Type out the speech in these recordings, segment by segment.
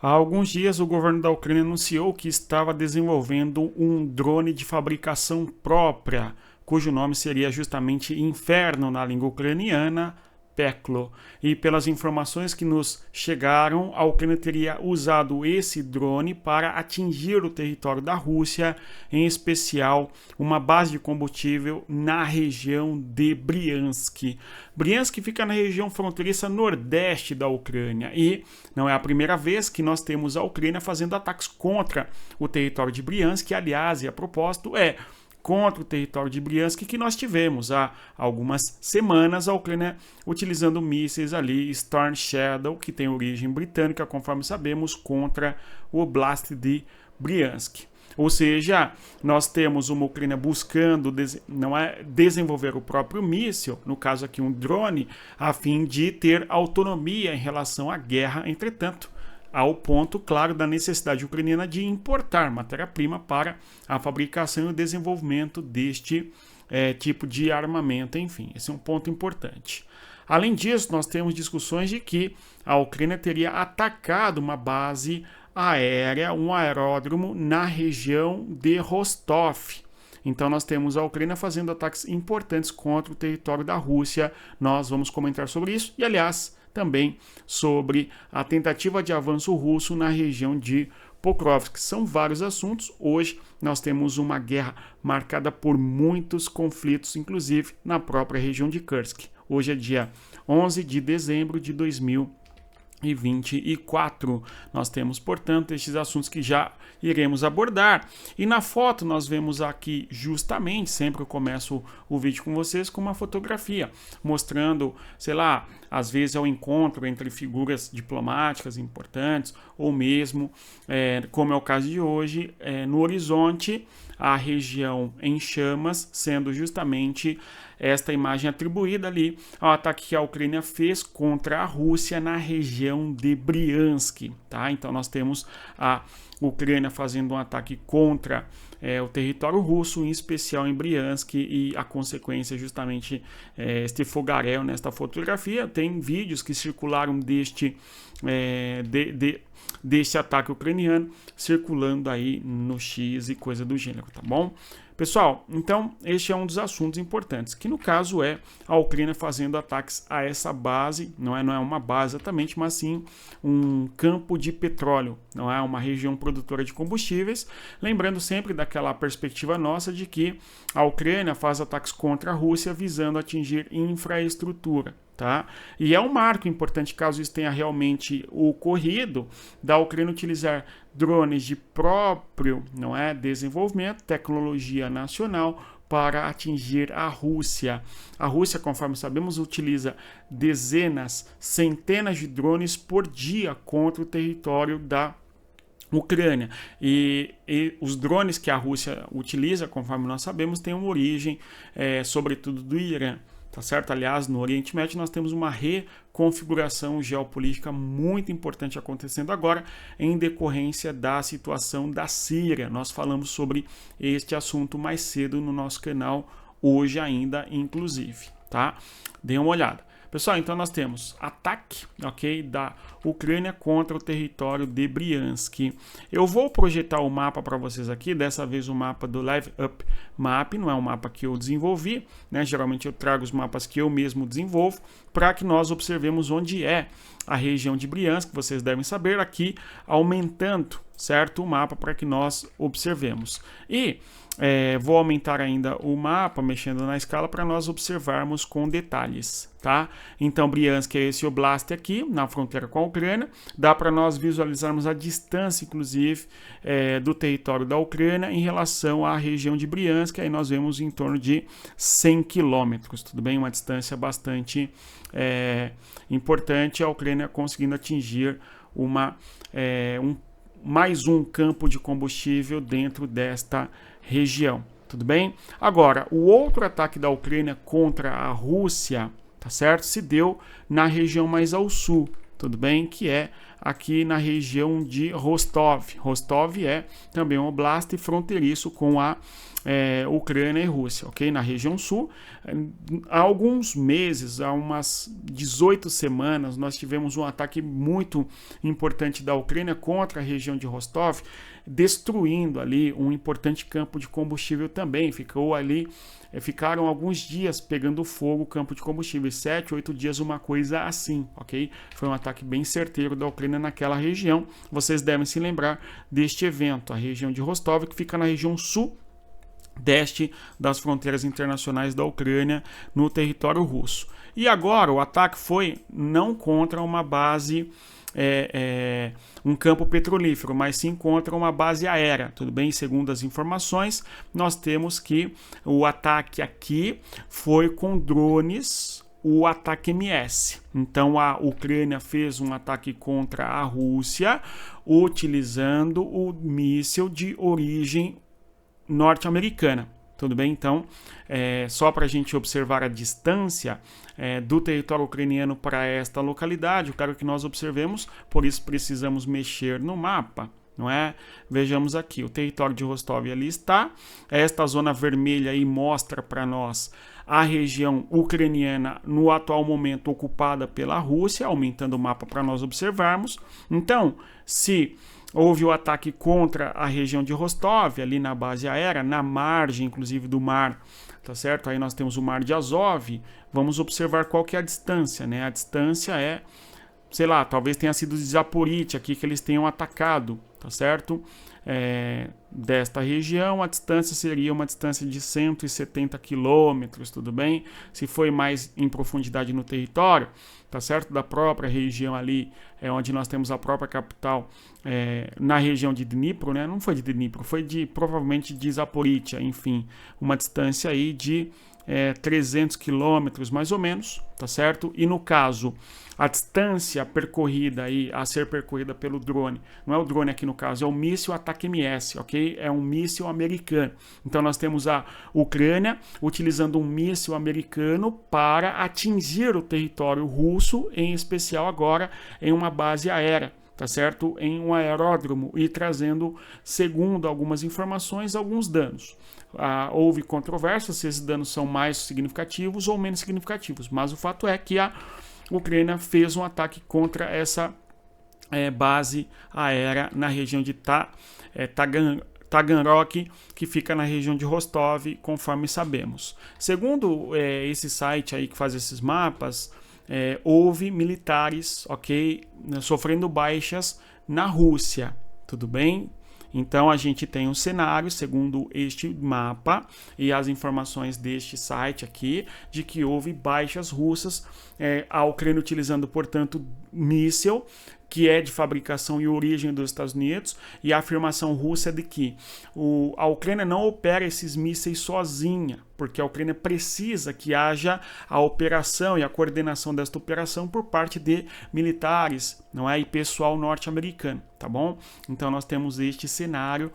Há alguns dias, o governo da Ucrânia anunciou que estava desenvolvendo um drone de fabricação própria, cujo nome seria justamente Inferno na língua ucraniana, Peklo. E pelas informações que nos chegaram, a Ucrânia teria usado esse drone para atingir o território da Rússia, em especial uma base de combustível na região de Briansk. Briansk fica na região fronteiriça nordeste da Ucrânia e não é a primeira vez que nós temos a Ucrânia fazendo ataques contra o território de Briansk. Aliás, e a propósito, contra o território de Briansk que nós tivemos há algumas semanas a Ucrânia utilizando mísseis ali Storm Shadow, que tem origem britânica, conforme sabemos, contra o Oblast de Briansk. Ou seja, nós temos uma Ucrânia buscando desenvolver o próprio míssil, no caso aqui um drone, a fim de ter autonomia em relação à guerra. Entretanto, ao ponto, claro, da necessidade ucraniana de importar matéria-prima para a fabricação e o desenvolvimento deste tipo de armamento. Enfim, esse é um ponto importante. Além disso, nós temos discussões de que a Ucrânia teria atacado uma base aérea, um aeródromo na região de Rostov. Então nós temos a Ucrânia fazendo ataques importantes contra o território da Rússia. Nós vamos comentar sobre isso e, aliás, também sobre a tentativa de avanço russo na região de Pokrovsk. São vários assuntos. Hoje nós temos uma guerra marcada por muitos conflitos, inclusive na própria região de Kursk. Hoje é dia 11 de dezembro de 2024. Nós temos, portanto, estes assuntos que já iremos abordar. E na foto nós vemos aqui justamente, sempre eu começo o vídeo com vocês, com uma fotografia, mostrando, sei lá, às vezes é o encontro entre figuras diplomáticas importantes, ou mesmo, como é o caso de hoje, no horizonte, a região em chamas, sendo justamente esta imagem atribuída ali ao ataque que a Ucrânia fez contra a Rússia na região de Briansk, tá? Então nós temos a Ucrânia fazendo um ataque contra o território russo, em especial em Briansk, e a consequência justamente este fogaréu nesta fotografia. Tem vídeos que circularam deste ataque ucraniano circulando aí no X e coisa do gênero, tá bom? Pessoal, então este é um dos assuntos importantes, que no caso é a Ucrânia fazendo ataques a essa base, não é uma base exatamente, mas sim um campo de petróleo, não é uma região produtora de combustíveis, lembrando sempre daquela perspectiva nossa de que a Ucrânia faz ataques contra a Rússia visando atingir infraestrutura. Tá? E é um marco importante, caso isso tenha realmente ocorrido, da Ucrânia utilizar drones de próprio desenvolvimento, tecnologia nacional, para atingir a Rússia. A Rússia, conforme sabemos, utiliza dezenas, centenas de drones por dia contra o território da Ucrânia. E os drones que a Rússia utiliza, conforme nós sabemos, têm uma origem, sobretudo, do Irã. Tá certo? Aliás, no Oriente Médio nós temos uma reconfiguração geopolítica muito importante acontecendo agora em decorrência da situação da Síria. Nós falamos sobre este assunto mais cedo no nosso canal, hoje ainda, inclusive, tá? Dê uma olhada. Pessoal, então nós temos ataque, da Ucrânia contra o território de Briansk. Eu vou projetar o mapa para vocês aqui, dessa vez o mapa do Live Up Map, não é um mapa que eu desenvolvi, né? Geralmente eu trago os mapas que eu mesmo desenvolvo, para que nós observemos onde é a região de Briansk, vocês devem saber, aqui aumentando, certo? O mapa para que nós observemos. E vou aumentar ainda o mapa, mexendo na escala, para nós observarmos com detalhes, tá? Então, Briansk é esse oblast aqui, na fronteira com a Ucrânia. Dá para nós visualizarmos a distância, inclusive, do território da Ucrânia em relação à região de Briansk. Aí nós vemos em torno de 100 quilômetros, tudo bem? Uma distância bastante importante, a Ucrânia conseguindo atingir mais um campo de combustível dentro desta região, tudo bem? Agora, o outro ataque da Ucrânia contra a Rússia, tá certo? Se deu na região mais ao sul, tudo bem? Que é aqui na região de Rostov. Rostov é também um oblast fronteiriço com a Ucrânia e Rússia, ok? Na região sul. Há alguns meses, há umas 18 semanas, nós tivemos um ataque muito importante da Ucrânia contra a região de Rostov, destruindo ali um importante campo de combustível também. Ficaram alguns dias pegando fogo o campo de combustível, 7, 8 dias, uma coisa assim, ok? Foi um ataque bem certeiro da Ucrânia naquela região. Vocês devem se lembrar deste evento, a região de Rostov, que fica na região sudeste das fronteiras internacionais da Ucrânia, no território russo. E agora o ataque foi não contra uma base, um campo petrolífero, mas sim contra uma base aérea, tudo bem? Segundo as informações, nós temos que o ataque aqui foi com drones, o ataque MS. Então a Ucrânia fez um ataque contra a Rússia utilizando o míssil de origem norte-americana. Tudo bem? Então, só para a gente observar a distância do território ucraniano para esta localidade, eu quero que nós observemos, por isso precisamos mexer no mapa, não é? Vejamos aqui, o território de Rostov ali está, esta zona vermelha aí mostra para nós a região ucraniana no atual momento ocupada pela Rússia, aumentando o mapa para nós observarmos. Então, se houve o ataque contra a região de Rostov, ali na base aérea, na margem, inclusive, do mar, tá certo? Aí nós temos o mar de Azov. Vamos observar qual que é a distância, né? A distância é, sei lá, talvez tenha sido de Zaporizhzhia aqui que eles tenham atacado, tá certo? Desta região, a distância seria uma distância de 170 quilômetros, tudo bem? Se foi mais em profundidade no território, tá certo? Da própria região ali, onde nós temos a própria capital, na região de Dnipro, né? Não foi de Dnipro, foi provavelmente de Zaporizhzhia, enfim, uma distância aí de 300 quilômetros mais ou menos, tá certo? E no caso, a distância percorrida aí, a ser percorrida pelo drone, não é o drone aqui no caso, é o míssil ataque MS, ok? É um míssil americano. Então nós temos a Ucrânia utilizando um míssil americano para atingir o território russo, em especial agora em uma base aérea, tá certo? Em um aeródromo e trazendo, segundo algumas informações, alguns danos. Houve controvérsia se esses danos são mais significativos ou menos significativos, mas o fato é que a Ucrânia fez um ataque contra essa base aérea na região de Taganrog, que fica na região de Rostov, conforme sabemos. Segundo esse site aí que faz esses mapas, houve militares, ok, sofrendo baixas na Rússia, tudo bem? Então a gente tem um cenário, segundo este mapa e as informações deste site aqui, de que houve baixas russas, a Ucrânia utilizando, portanto, míssil, que é de fabricação e origem dos Estados Unidos, e a afirmação russa é de que a Ucrânia não opera esses mísseis sozinha, porque a Ucrânia precisa que haja a operação e a coordenação desta operação por parte de militares, não é? E pessoal norte-americano, tá bom? Então nós temos este cenário,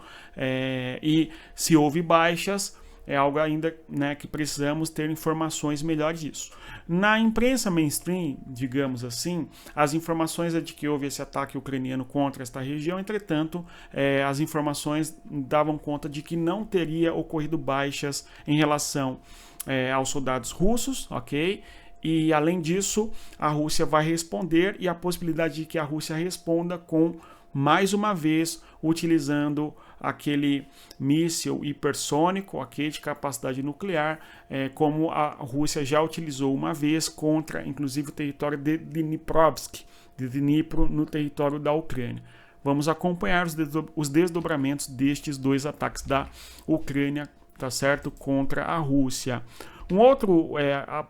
e se houve baixas, é algo ainda, né, que precisamos ter informações melhores disso. Na imprensa mainstream, digamos assim, as informações é de que houve esse ataque ucraniano contra esta região, entretanto, as informações davam conta de que não teria ocorrido baixas em relação aos soldados russos, ok? E, além disso, a Rússia vai responder, e a possibilidade de que a Rússia responda com, mais uma vez, utilizando aquele míssil hipersônico, ok, de capacidade nuclear, como a Rússia já utilizou uma vez contra, inclusive, o território de Dniprovsk, de Dnipro, no território da Ucrânia. Vamos acompanhar os desdobramentos destes dois ataques da Ucrânia, tá certo, contra a Rússia. Um outro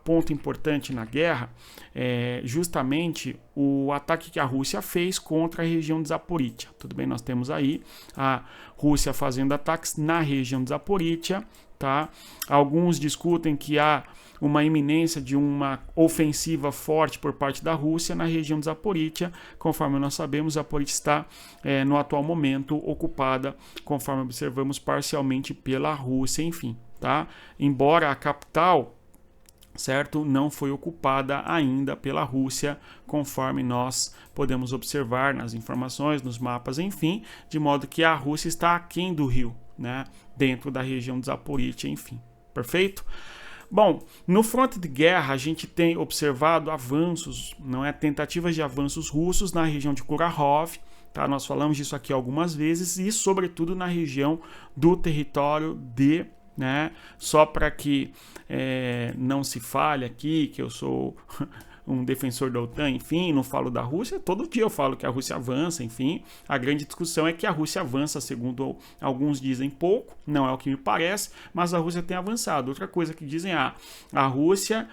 ponto importante na guerra é justamente o ataque que a Rússia fez contra a região de Zaporizhzhia. Tudo bem, nós temos aí a Rússia fazendo ataques na região de Zaporizhzhia, tá? Alguns discutem que há uma iminência de uma ofensiva forte por parte da Rússia na região de Zaporizhzhia. Conforme nós sabemos, Zaporizhzhia está no atual momento ocupada, conforme observamos, parcialmente pela Rússia, enfim. Tá? Embora a capital certo? Não foi ocupada ainda pela Rússia, conforme nós podemos observar nas informações, nos mapas, enfim, de modo que a Rússia está aquém do rio, né? Dentro da região de Zaporizhzhia, enfim. Perfeito? Bom, no fronte de guerra a gente tem observado avanços, não é, tentativas de avanços russos na região de Kurahov, tá? Nós falamos disso aqui algumas vezes, e sobretudo na região do território de, né, só para que não se fale aqui que eu sou um defensor da OTAN, enfim, não falo da Rússia, todo dia eu falo que a Rússia avança, enfim, a grande discussão é que a Rússia avança, segundo alguns dizem pouco, não é o que me parece, mas a Rússia tem avançado. Outra coisa que dizem, a Rússia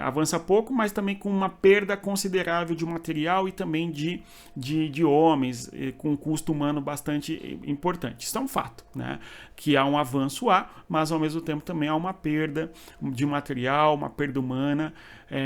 avança pouco, mas também com uma perda considerável de material e também de homens, com um custo humano bastante importante. Isso é um fato, né? Que há um avanço, mas ao mesmo tempo também há uma perda de material, uma perda humana,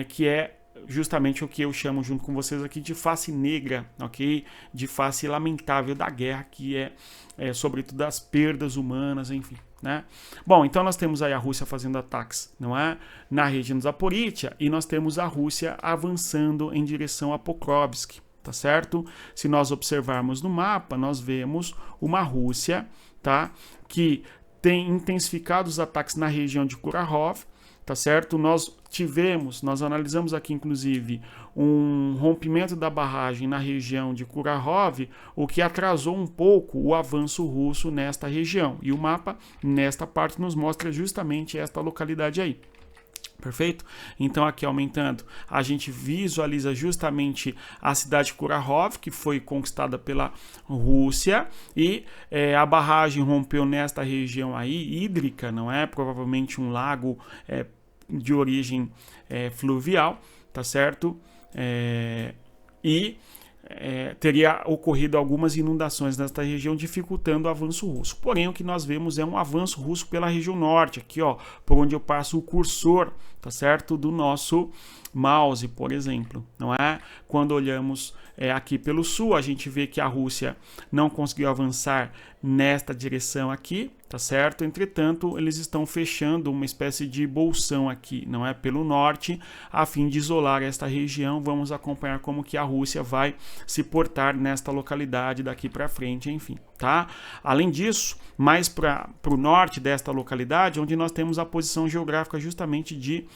que é justamente o que eu chamo junto com vocês aqui de face negra, ok? De face lamentável da guerra, que é sobretudo das perdas humanas, enfim, né? Bom, então nós temos aí a Rússia fazendo ataques, não é? Na região de Zaporizhzhia, e nós temos a Rússia avançando em direção a Pokrovsk, tá certo? Se nós observarmos no mapa, nós vemos uma Rússia, tá? Que tem intensificado os ataques na região de Kurahov, tá certo? Nós analisamos aqui inclusive um rompimento da barragem na região de Kurahov, o que atrasou um pouco o avanço russo nesta região. E o mapa, nesta parte, nos mostra justamente esta localidade aí. Perfeito? Então aqui aumentando, a gente visualiza justamente a cidade de Kurahov, que foi conquistada pela Rússia, e a barragem rompeu nesta região aí, hídrica, não é? Provavelmente um lago de origem fluvial, tá certo? Teria ocorrido algumas inundações nesta região, dificultando o avanço russo. Porém, o que nós vemos é um avanço russo pela região norte, aqui, ó, por onde eu passo o cursor, tá certo? Do nosso mouse, por exemplo, não é? Quando olhamos aqui pelo sul, a gente vê que a Rússia não conseguiu avançar nesta direção aqui, tá certo? Entretanto, eles estão fechando uma espécie de bolsão aqui, não é? Pelo norte, a fim de isolar esta região. Vamos acompanhar como que a Rússia vai se portar nesta localidade daqui para frente, enfim, tá? Além disso, mais para o norte desta localidade, onde nós temos a posição geográfica justamente de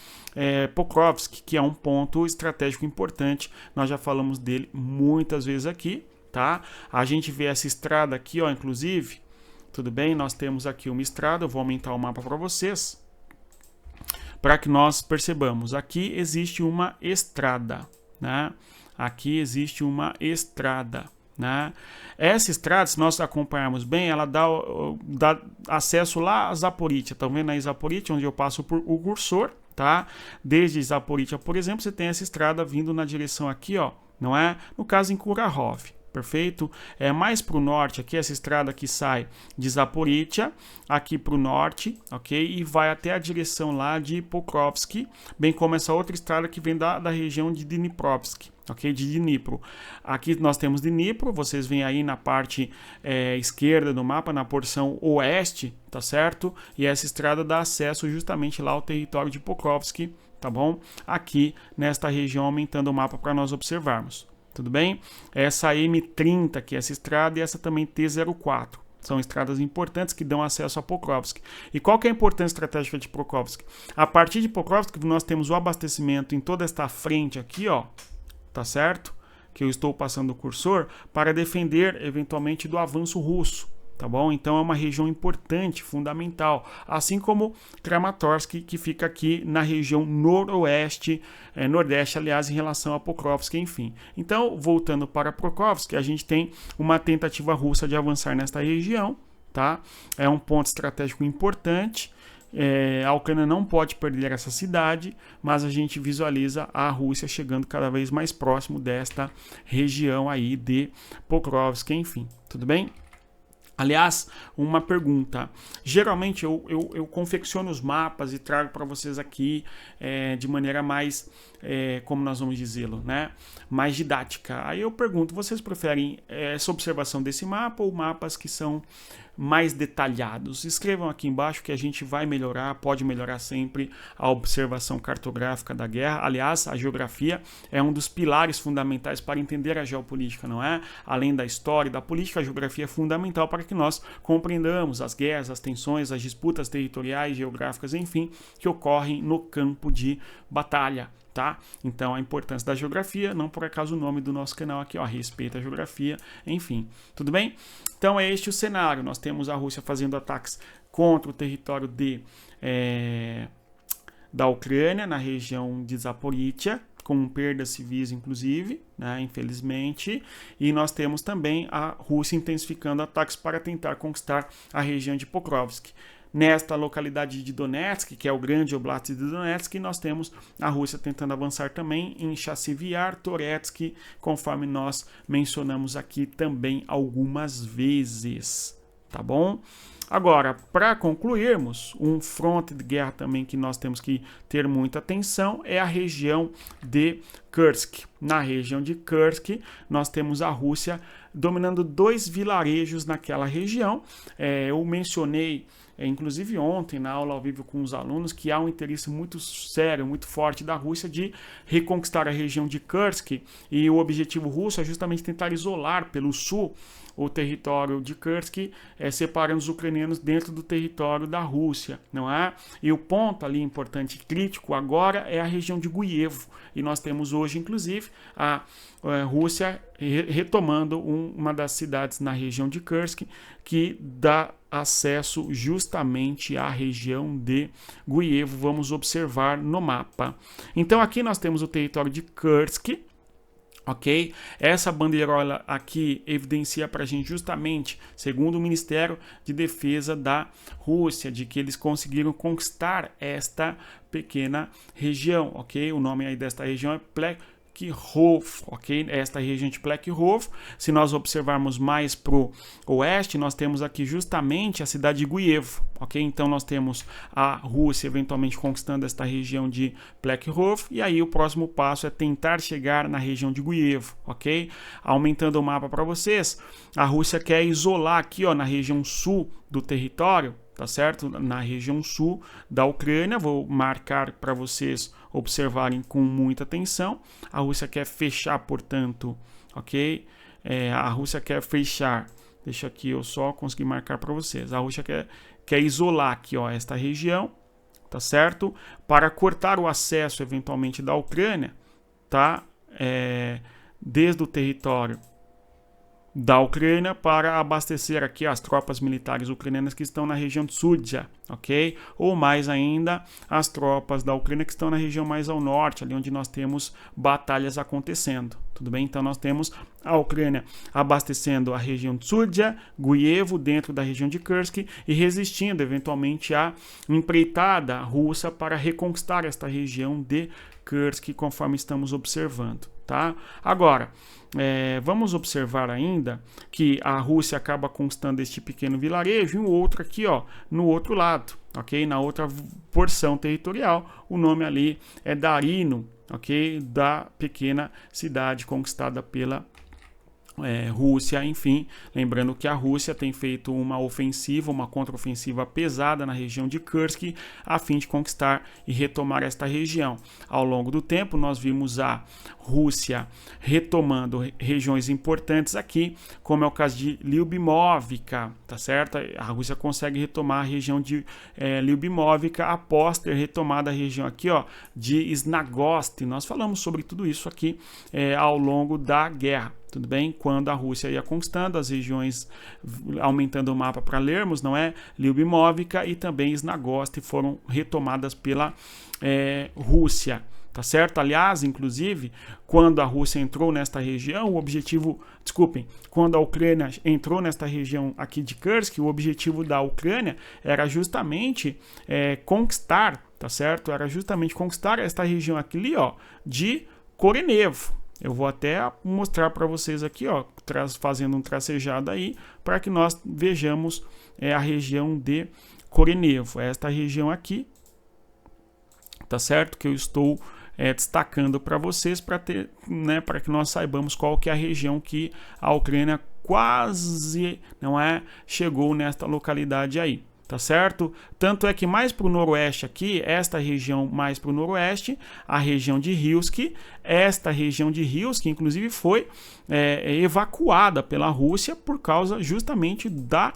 Pokrovsk, que é um ponto estratégico importante. Nós já falamos dele muitas vezes aqui, tá? A gente vê essa estrada aqui, ó, inclusive, tudo bem? Nós temos aqui uma estrada, eu vou aumentar o mapa para vocês, para que nós percebamos. Aqui existe uma estrada, né? Aqui existe uma estrada, né? Essa estrada, se nós acompanharmos bem, ela dá acesso lá a Zaporizhzhia. Estão vendo aí Zaporizhzhia, onde eu passo por o cursor, tá? Desde Zaporizhzhia, por exemplo, você tem essa estrada vindo na direção aqui, ó, não é? No caso em Kurahov, perfeito? Mais para o norte aqui, essa estrada que sai de Zaporizhzhia, aqui para o norte, ok? E vai até a direção lá de Pokrovsk, bem como essa outra estrada que vem da região de Dniprovsk, ok? De Dnipro. Aqui nós temos Dnipro, vocês veem aí na parte esquerda do mapa, na porção oeste, tá certo? E essa estrada dá acesso justamente lá ao território de Pokrovsk, tá bom? Aqui nesta região, aumentando o mapa para nós observarmos. Tudo bem? Essa M30, que é essa estrada, e essa também T04. São estradas importantes que dão acesso a Pokrovsk. E qual que é a importância estratégica de Pokrovsk? A partir de Pokrovsk, nós temos o abastecimento em toda esta frente aqui, ó, tá certo? Que eu estou passando o cursor, para defender eventualmente do avanço russo. Tá bom? Então é uma região importante, fundamental, assim como Kramatorsk, que fica aqui na região nordeste, aliás, em relação a Pokrovsk, enfim. Então, voltando para Pokrovsk, a gente tem uma tentativa russa de avançar nesta região, tá? É um ponto estratégico importante. A Ucrânia não pode perder essa cidade, mas a gente visualiza a Rússia chegando cada vez mais próximo desta região aí de Pokrovsk, enfim. Tudo bem? Aliás, uma pergunta. Geralmente eu confecciono os mapas e trago para vocês aqui de maneira mais, como nós vamos dizê-lo, né? Mais didática. Aí eu pergunto, vocês preferem essa observação desse mapa ou mapas que são mais detalhados? Escrevam aqui embaixo que a gente vai melhorar, pode melhorar sempre a observação cartográfica da guerra. Aliás, a geografia é um dos pilares fundamentais para entender a geopolítica, não é? Além da história e da política, a geografia é fundamental para que nós compreendamos as guerras, as tensões, as disputas territoriais, geográficas, enfim, que ocorrem no campo de batalha. Tá? Então a importância da geografia, não por acaso o nome do nosso canal aqui, ó, Respeita a Geografia, enfim, tudo bem? Então é este o cenário, nós temos a Rússia fazendo ataques contra o território da Ucrânia, na região de Zaporizhia, com perdas civis inclusive, né, infelizmente, e nós temos também a Rússia intensificando ataques para tentar conquistar a região de Pokrovsk. Nesta localidade de Donetsk, que é o grande oblast de Donetsk, nós temos a Rússia tentando avançar também em Chassivyar, Toretsky, conforme nós mencionamos aqui também algumas vezes, tá bom? Agora, para concluirmos, um fronte de guerra também que nós temos que ter muita atenção é a região de Kursk. Na região de Kursk, nós temos a Rússia dominando 2 vilarejos naquela região. Eu mencionei inclusive ontem na aula ao vivo com os alunos, que há um interesse muito sério, muito forte da Rússia de reconquistar a região de Kursk, e o objetivo russo é justamente tentar isolar pelo sul o território de Kursk, separando os ucranianos dentro do território da Rússia, não é? E o ponto ali importante e crítico agora é a região de Guievo, e nós temos hoje, inclusive, a Rússia retomando uma das cidades na região de Kursk, que dá acesso justamente à região de Guievo. Vamos observar no mapa. Então aqui nós temos o território de Kursk, ok? Essa bandeirola aqui evidencia para a gente justamente, segundo o Ministério de Defesa da Rússia, de que eles conseguiram conquistar esta pequena região, ok? O nome aí desta região é Plekhov, ok? Esta região de Plekhov. Se nós observarmos mais para o oeste, nós temos aqui justamente a cidade de Guievo, ok? Então nós temos a Rússia eventualmente conquistando esta região de Plekhov, e aí o próximo passo é tentar chegar na região de Guievo, ok? Aumentando o mapa para vocês, a Rússia quer isolar aqui, ó, na região sul do território, tá certo? Na região sul da Ucrânia, vou marcar para vocês observarem com muita atenção. A Rússia quer fechar, portanto, ok? A Rússia quer fechar, deixa aqui eu só conseguir marcar para vocês. A Rússia quer isolar aqui, ó, esta região, tá certo? Para cortar o acesso, eventualmente, da Ucrânia, tá? Desde o território da Ucrânia para abastecer aqui as tropas militares ucranianas que estão na região de Sudzha, ok? Ou mais ainda, as tropas da Ucrânia que estão na região mais ao norte, ali onde nós temos batalhas acontecendo, tudo bem? Então nós temos a Ucrânia abastecendo a região de Sudzha, Guievo, dentro da região de Kursk, e resistindo eventualmente à empreitada russa para reconquistar esta região de Kursk, conforme estamos observando, tá? Agora, vamos observar ainda que a Rússia acaba conquistando este pequeno vilarejo e o outro aqui, ó, no outro lado, ok? Na outra porção territorial, o nome ali é Darino, ok? Da pequena cidade conquistada pela Rússia, enfim, lembrando que a Rússia tem feito uma ofensiva, uma contraofensiva pesada na região de Kursk, a fim de conquistar e retomar esta região. Ao longo do tempo, nós vimos a Rússia retomando regiões importantes aqui, como é o caso de Lyubimovka, tá certo? A Rússia consegue retomar a região de Lyubimovka após ter retomado a região aqui, ó, de Snagost. Nós falamos sobre tudo isso aqui ao longo da guerra. Tudo bem? Quando a Rússia ia conquistando as regiões, aumentando o mapa para lermos, não é? Lyubimovka e também Snagost foram retomadas pela Rússia, tá certo? Aliás, inclusive, quando a Rússia entrou nesta região, quando a Ucrânia entrou nesta região aqui de Kursk, o objetivo da Ucrânia era justamente conquistar, tá certo? Era justamente conquistar esta região aqui, ó, de Korenevo. Eu vou até mostrar para vocês aqui, ó, fazendo um tracejado aí, para que nós vejamos a região de Korenevo. Esta região aqui, tá certo? Que eu estou destacando para vocês, para ter, né, para que nós saibamos qual que é a região que a Ucrânia quase, não é, chegou nesta localidade aí. Tá certo? Tanto é que mais para o noroeste aqui, esta região mais para o noroeste, a região de Rilsk, esta região de Rilsk, inclusive foi evacuada pela Rússia por causa justamente da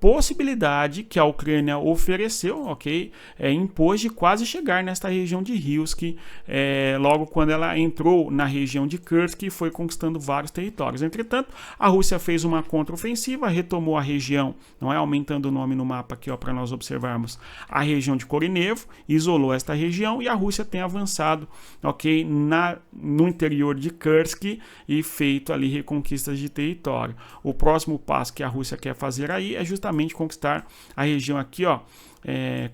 possibilidade que a Ucrânia ofereceu, ok? Impôs de quase chegar nesta região de Rilsk, logo quando ela entrou na região de Kursk e foi conquistando vários territórios. Entretanto, a Rússia fez uma contraofensiva, retomou a região, não é, aumentando o nome no mapa aqui, ó, para nós observarmos, a região de Korinevo, isolou esta região e a Rússia tem avançado, ok, no interior de Kursk e feito ali reconquistas de território. O próximo passo que a Rússia quer fazer aí é justamente conquistar a região aqui, ó.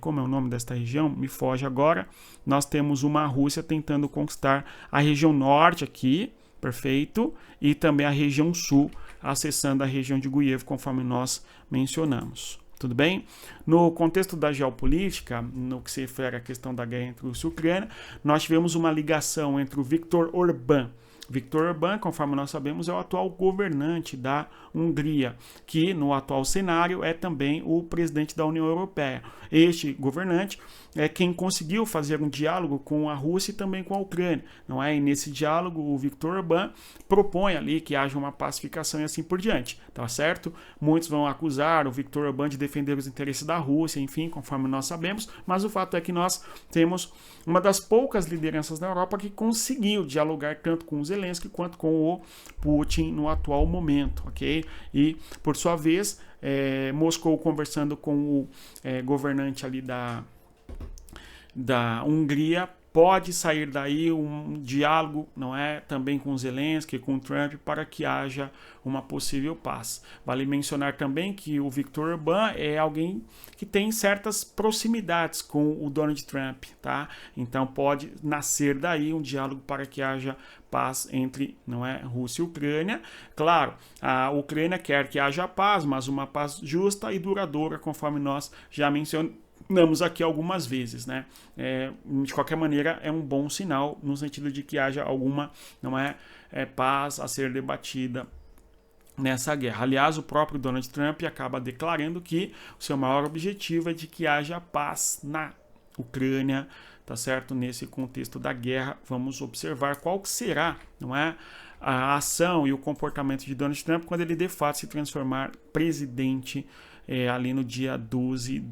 Como é o nome desta região? Me foge agora. Nós temos uma Rússia tentando conquistar a região norte aqui, perfeito, e também a região sul, acessando a região de Guievo, conforme nós mencionamos. Tudo bem? No contexto da geopolítica, no que se refere à questão da guerra entre Rússia e Ucrânia, nós tivemos uma ligação entre o Viktor Orbán. Viktor Orbán, conforme nós sabemos, é o atual governante da Hungria, que no atual cenário é também o presidente da União Europeia. Este governante é quem conseguiu fazer um diálogo com a Rússia e também com a Ucrânia, não é? E nesse diálogo o Viktor Orbán propõe ali que haja uma pacificação e assim por diante, tá certo? Muitos vão acusar o Viktor Orbán de defender os interesses da Rússia, enfim, conforme nós sabemos, mas o fato é que nós temos uma das poucas lideranças da Europa que conseguiu dialogar tanto com os Zelensky quanto com o Putin no atual momento, ok? E, por sua vez, Moscou conversando com o governante ali da Hungria, pode sair daí um diálogo, não é, também com Zelensky, com Trump, para que haja uma possível paz. Vale mencionar também que o Viktor Orbán é alguém que tem certas proximidades com o Donald Trump, tá? Então pode nascer daí um diálogo para que haja paz entre, não é, Rússia e Ucrânia. Claro, a Ucrânia quer que haja paz, mas uma paz justa e duradoura, conforme nós já mencionamos aqui algumas vezes, né? De qualquer maneira, é um bom sinal no sentido de que haja alguma, não é, paz a ser debatida nessa guerra. Aliás, o próprio Donald Trump acaba declarando que o seu maior objetivo é de que haja paz na Ucrânia, tá certo? Nesse contexto da guerra, vamos observar qual que será, não é, a ação e o comportamento de Donald Trump quando ele de fato se transformar presidente ali no dia 12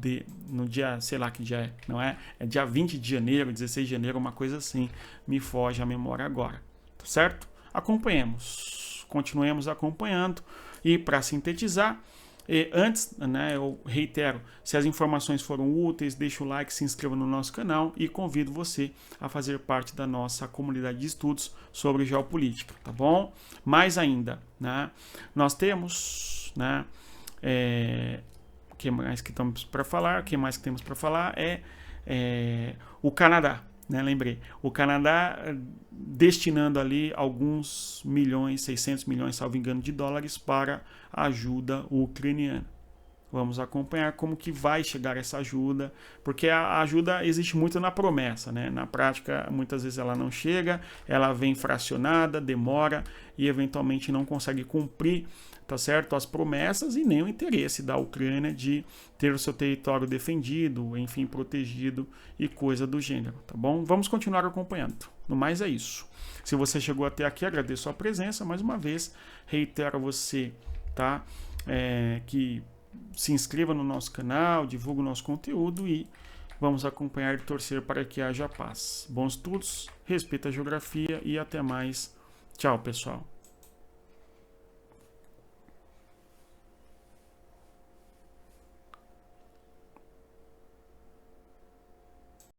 no dia, sei lá que dia é, não é? É dia 20 de janeiro, 16 de janeiro, uma coisa assim, me foge a memória agora, tá certo? Acompanhemos, continuemos acompanhando e para sintetizar, antes, né, eu reitero, se as informações foram úteis, deixa o like, se inscreva no nosso canal e convido você a fazer parte da nossa comunidade de estudos sobre geopolítica, tá bom? Mais ainda, né, nós temos, né, o que mais que temos para falar? O que mais que temos para falar o Canadá, né? Lembrei, o Canadá destinando ali alguns milhões, 600 milhões, salvo engano, de dólares para a ajuda ucraniana. Vamos acompanhar como que vai chegar essa ajuda, porque a ajuda existe muito na promessa, né? Na prática, muitas vezes ela não chega, ela vem fracionada, demora e eventualmente não consegue cumprir, tá certo, as promessas e nem o interesse da Ucrânia de ter o seu território defendido, enfim, protegido e coisa do gênero, tá bom? Vamos continuar acompanhando. No mais é isso. Se você chegou até aqui, agradeço a presença. Mais uma vez, reitero a você, tá? Que se inscreva no nosso canal, divulgue o nosso conteúdo e vamos acompanhar e torcer para que haja paz. Bons estudos, respeita a geografia e até mais. Tchau, pessoal.